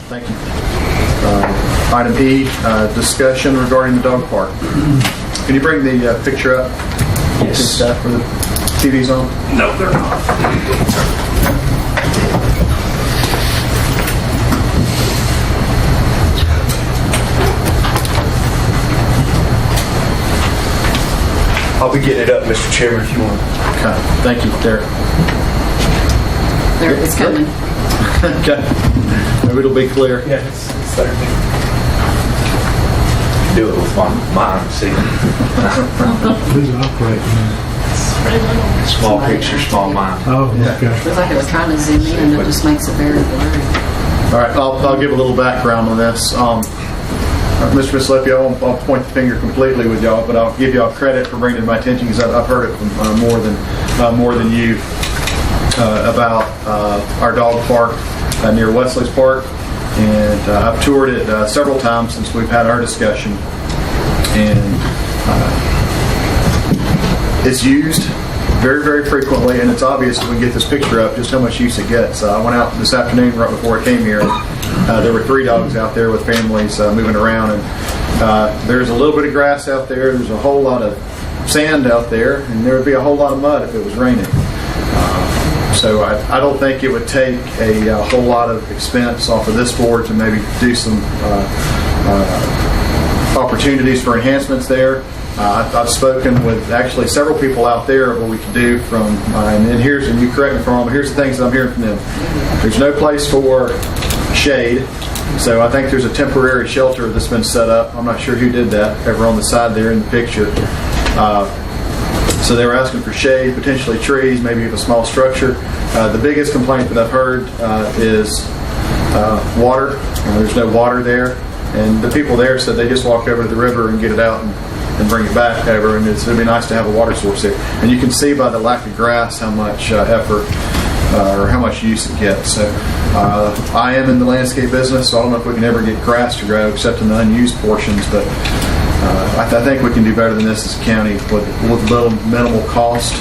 Thank you. Item E, discussion regarding the dog park. Can you bring the picture up? Yes. To staff for the TV's on? No, they're not. I'll be getting it up, Mr. Chairman, if you want. Okay. Thank you, Derek. There, it's coming. Okay. Maybe it'll be clear. Yeah, it's there. Do it with my mind, see. Who's operating? Small picture, small mind. Oh, okay. Looks like it was trying to zoom in, and it just makes it very blurry. All right, I'll give a little background on this. Mr. Mislepi, I'll point the finger completely with y'all, but I'll give y'all credit for bringing it to my attention because I've heard it from more than you about our dog park near Wesley's Park, and I've toured it several times since we've had our discussion, and it's used very, very frequently, and it's obvious if we get this picture up just how much use it gets. I went out this afternoon right before I came here. There were 3 dogs out there with families moving around, and there's a little bit of grass out there. There's a whole lot of sand out there, and there would be a whole lot of mud if it was raining. So I don't think it would take a whole lot of expense off of this board to maybe do some opportunities for enhancements there. I've spoken with actually several people out there of what we can do from, and you correct me if I'm wrong, but here's the things that I'm hearing from them. There's no place for shade, so I think there's a temporary shelter that's been set up. I'm not sure who did that, over on the side there in the picture. So they were asking for shade, potentially trees, maybe a small structure. The biggest complaint that I've heard is water. There's no water there, and the people there said they just walk over to the river and get it out and bring it back over, and it'd be nice to have a water source there. And you can see by the lack of grass how much effort or how much use it gets. So I am in the landscape business, so I don't know if we can ever get grass to grow except in the unused portions, but I think we can do better than this as a county with little minimal cost.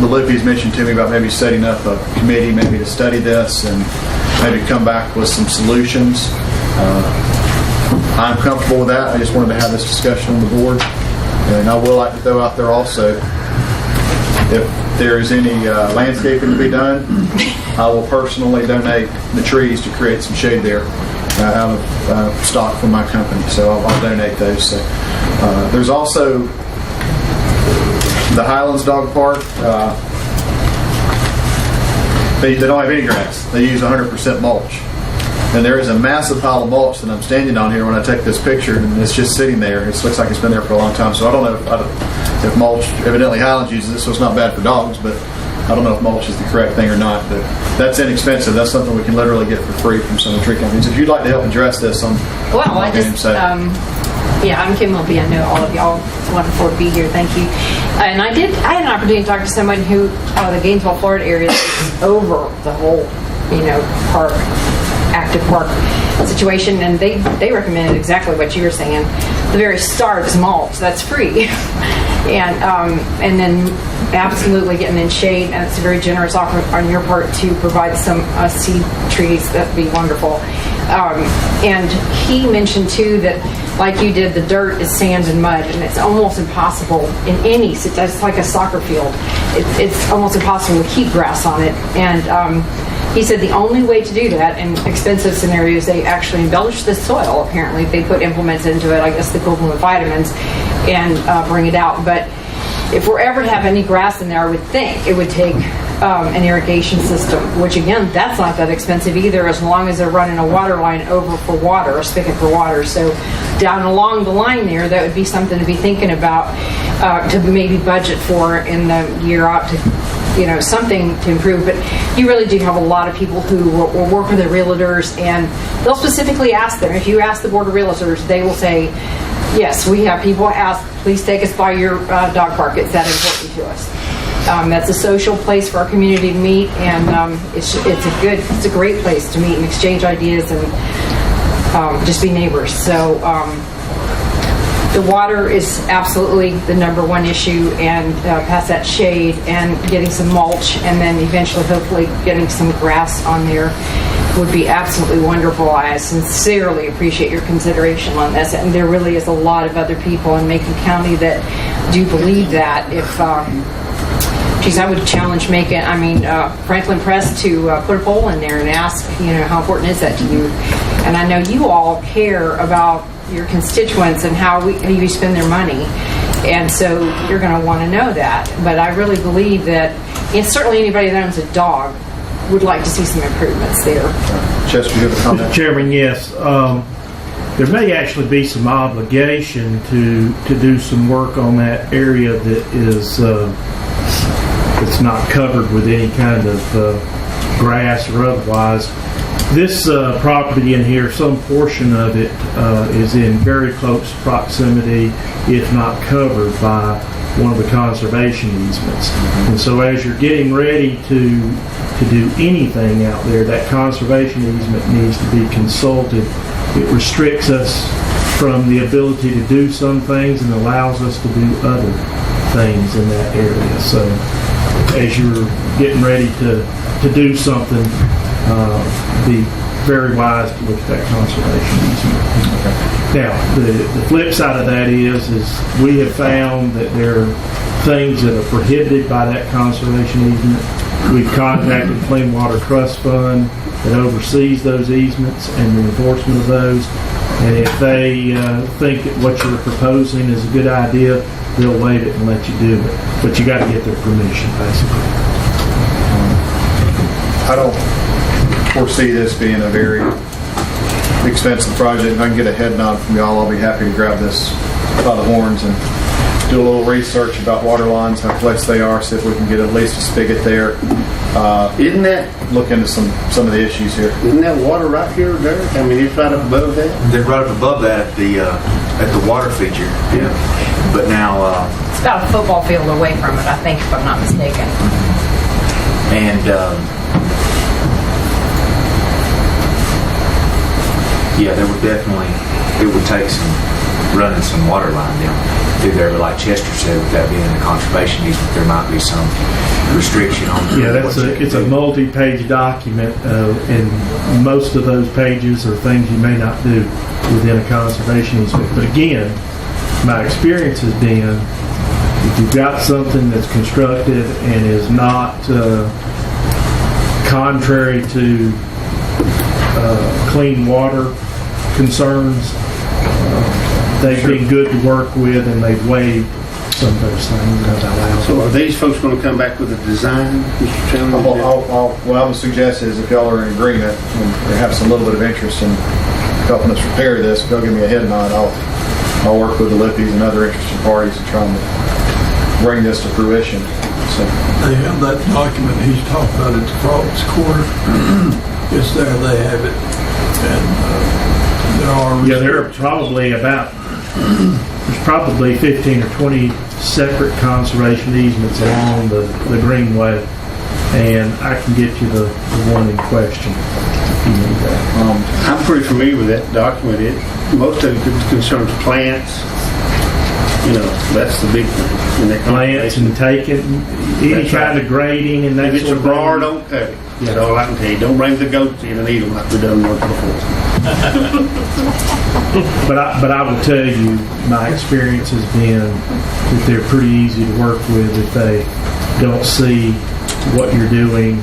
Malipi's mentioned to me about maybe setting up a committee maybe to study this and maybe come back with some solutions. I'm comfortable with that. I just wanted to have this discussion on the board. And I will like to throw out there also, if there is any landscaping to be done, I will personally donate the trees to create some shade there out of stock from my company. So I'll donate those. So, there's also the Highlands Dog Park. They don't have any grass. They use 100% mulch. And there is a massive pile of mulch that I'm standing on here when I take this picture, and it's just sitting there. It looks like it's been there for a long time. So I don't know if mulch, evidently Highlands uses it, so it's not bad for dogs, but I don't know if mulch is the correct thing or not. But that's inexpensive. That's something we can literally get for free from some of the tree companies. If you'd like to help address this, I'm I'm Kim Wilby. I know all of y'all. It's wonderful to be here. Thank you. And I had an opportunity to talk to someone who, the Gainesville, Florida area is over the whole, park, active park situation, and they recommended exactly what you were saying. The very start is mulch. That's free. And then absolutely getting in shade, and it's a very generous offer on your part to provide some seed trees. That'd be wonderful. And he mentioned too that, like you did, the dirt is sand and mud, and it's almost impossible in any. It's like a soccer field. It's almost impossible to keep grass on it. And he said the only way to do that in expensive scenarios, they actually embellish the soil. Apparently, they put implements into it. I guess the equivalent of vitamins, and bring it out. But if we're ever to have any grass in there, I would think it would take an irrigation system, which again, that's not that expensive either, as long as they're running a water line over for water, a spigot for water. So down along the line there, that would be something to be thinking about, to maybe budget for in the year out to, something to improve. But you really do have a lot of people who will work with the realtors, and they'll specifically ask them. If you ask the board of realtors, they will say, yes, we have people ask, please take us by your dog park. It's that important to us. That's a social place for our community to meet, and it's a great place to meet and exchange ideas and just be neighbors. So The water is absolutely the number one issue, and past that shade and getting some mulch, and then eventually, hopefully, getting some grass on there would be absolutely wonderful. I sincerely appreciate your consideration on this, and there really is a lot of other people in Macon County that do believe that. If geez, I would challenge Macon, Franklin Press to put a poll in there and ask, how important is that to you? And I know you all care about your constituents and how you spend their money, and so you're going to want to know that. But I really believe that, and certainly anybody that owns a dog would like to see some improvements there. Chester, you have a comment? Mr. Chairman, yes. There may actually be some obligation to do some work on that area that is it's not covered with any kind of grass or otherwise. This property in here, some portion of it is in very close proximity, if not covered by one of the conservation easements. And so as you're getting ready to do anything out there, that conservation easement needs to be consulted. It restricts us from the ability to do some things and allows us to do other things in that area. So as you're getting ready to do something, be very wise to look at that conservation easement. Now, the flip side of that is we have found that there are things that are prohibited by that conservation easement. We've contacted the Clean Water Trust Fund that oversees those easements and the enforcement of those. And if they think that what you're proposing is a good idea, they'll waive it and let you do it. But you got to get their permission, basically. I don't foresee this being a very expensive project. If I can get a head nod from y'all, I'll be happy to grab this by the horns and do a little research about water lines, how close they are, see if we can get at least a spigot there. Isn't that, Look into some of the issues here. isn't that water right here, Derek? I mean, it's right up above that. They're right up above that at the water feature. Yeah. But now, It's about a football field away from it, I think, if I'm not mistaken. and yeah, there would definitely, it would take running some water line down through there. But like Chester said, with that being a conservation easement, there might be some restriction on. Yeah, it's a multi-page document, and most of those pages are things you may not do within a conservation easement. But again, my experience has been, if you've got something that's constructed and is not contrary to clean water concerns, they've been good to work with, and they've waived some of those things. So are these folks going to come back with a design, Mr. Chairman? What I would suggest is if y'all are in agreement and have some little bit of interest in helping us repair this, if y'all give me a head nod, I'll work with the Lippies and other interested parties to try and bring this to fruition. So, They have that document he's talking about at the Frogs Quarter. It's there, they have it. And there are... Yeah, there are probably there's probably 15 or 20 separate conservation easements along the greenway, and I can get you the one in question if you need that. I'm pretty familiar with that document. Most of it concerns plants. That's the big thing. And Plants and taking any That's kind right. of grading and that if it's sort a of bar, thing. don't cut it. Yeah. That's all I can tell you. Don't bring the goats in and eat them like we've done once before. But I will tell you, my experience has been that they're pretty easy to work with if they don't see what you're doing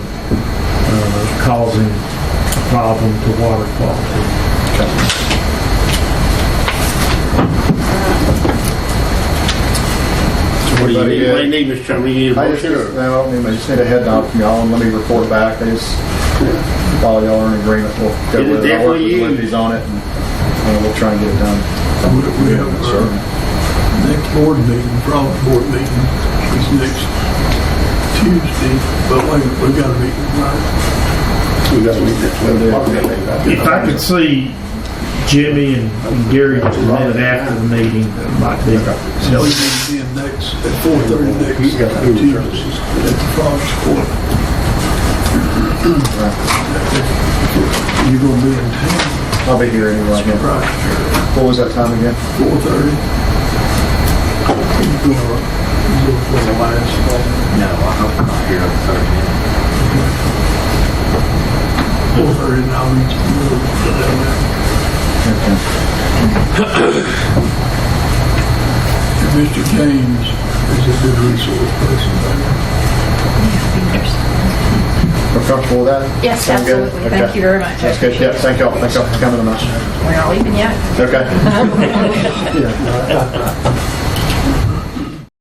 causing a problem to water quality. What do you need? What do you need, Mr. Chairman? You need a I just motion? need a head nod from y'all and let me report back. While y'all are in agreement, we'll go It'll with it. I'll work with definitely Lippies on it and we'll try and get it done. We have our next board meeting, Frog board meeting, is next Tuesday. But wait, we got a meeting, right? We got to meet at 12 o'clock. If I could see Jimmy and Gary just a minute after the meeting, it might be. So we need to be in next, at 4:30 next Tuesday at the Frogs Quarter. You're going to be in town, I'll be here anyway. right? What was that time again? 4:30. you gonna go for the last one? No, I hope I'm not here over 30 minutes. 4:30, and I'll reach the middle for that. And Mr. James is a good resource person there. We're comfortable with that? Yes, Sound good? absolutely. Thank Okay. you very much. That's good. Yeah, thank y'all. Thank y'all for coming tonight. We're not leaving yet. Okay. Yeah, no,